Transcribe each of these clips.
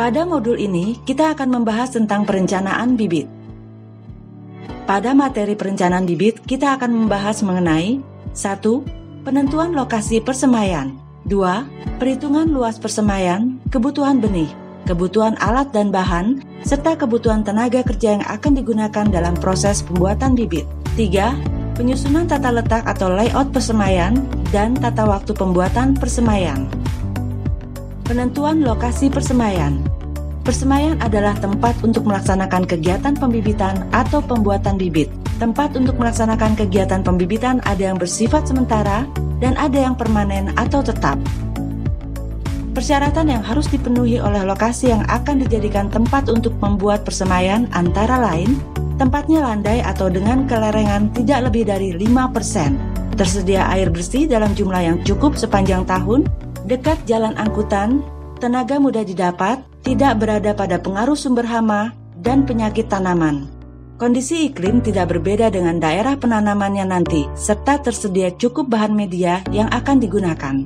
Pada modul ini, kita akan membahas tentang perencanaan bibit. Pada materi perencanaan bibit, kita akan membahas mengenai 1. Penentuan lokasi persemaian. 2. Perhitungan luas persemaian, kebutuhan benih, kebutuhan alat dan bahan, serta kebutuhan tenaga kerja yang akan digunakan dalam proses pembuatan bibit. 3. Penyusunan tata letak atau layout persemaian dan tata waktu pembuatan persemaian. Penentuan lokasi persemaian. Persemaian adalah tempat untuk melaksanakan kegiatan pembibitan atau pembuatan bibit. Tempat untuk melaksanakan kegiatan pembibitan ada yang bersifat sementara dan ada yang permanen atau tetap. Persyaratan yang harus dipenuhi oleh lokasi yang akan dijadikan tempat untuk membuat persemaian antara lain, tempatnya landai atau dengan kelerengan tidak lebih dari 5%, tersedia air bersih dalam jumlah yang cukup sepanjang tahun, dekat jalan angkutan, tenaga mudah didapat, tidak berada pada pengaruh sumber hama, dan penyakit tanaman. Kondisi iklim tidak berbeda dengan daerah penanamannya nanti, serta tersedia cukup bahan media yang akan digunakan.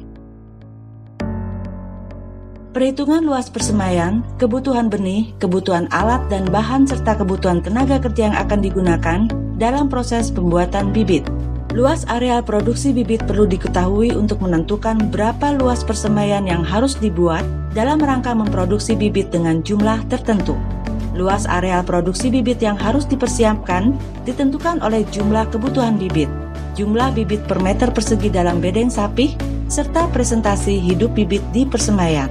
Perhitungan luas persemaian, kebutuhan benih, kebutuhan alat dan bahan serta kebutuhan tenaga kerja yang akan digunakan dalam proses pembuatan bibit. Luas areal produksi bibit perlu diketahui untuk menentukan berapa luas persemaian yang harus dibuat dalam rangka memproduksi bibit dengan jumlah tertentu. Luas areal produksi bibit yang harus dipersiapkan ditentukan oleh jumlah kebutuhan bibit, jumlah bibit per meter persegi dalam bedeng sapih, serta presentasi hidup bibit di persemaian.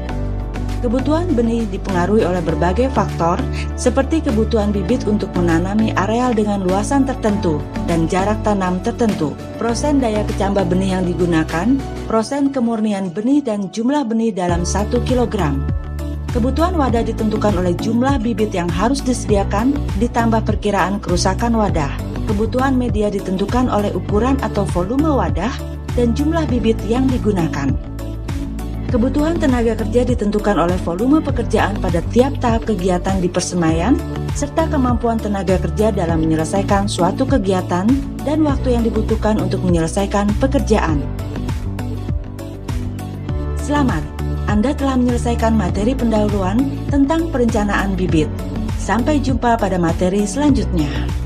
Kebutuhan benih dipengaruhi oleh berbagai faktor, seperti kebutuhan bibit untuk menanami areal dengan luasan tertentu dan jarak tanam tertentu, prosen daya kecambah benih yang digunakan, prosen kemurnian benih dan jumlah benih dalam 1 kg. Kebutuhan wadah ditentukan oleh jumlah bibit yang harus disediakan, ditambah perkiraan kerusakan wadah. Kebutuhan media ditentukan oleh ukuran atau volume wadah dan jumlah bibit yang digunakan. Kebutuhan tenaga kerja ditentukan oleh volume pekerjaan pada tiap tahap kegiatan di persemaian, serta kemampuan tenaga kerja dalam menyelesaikan suatu kegiatan dan waktu yang dibutuhkan untuk menyelesaikan pekerjaan. Selamat, Anda telah menyelesaikan materi pendahuluan tentang perencanaan bibit. Sampai jumpa pada materi selanjutnya.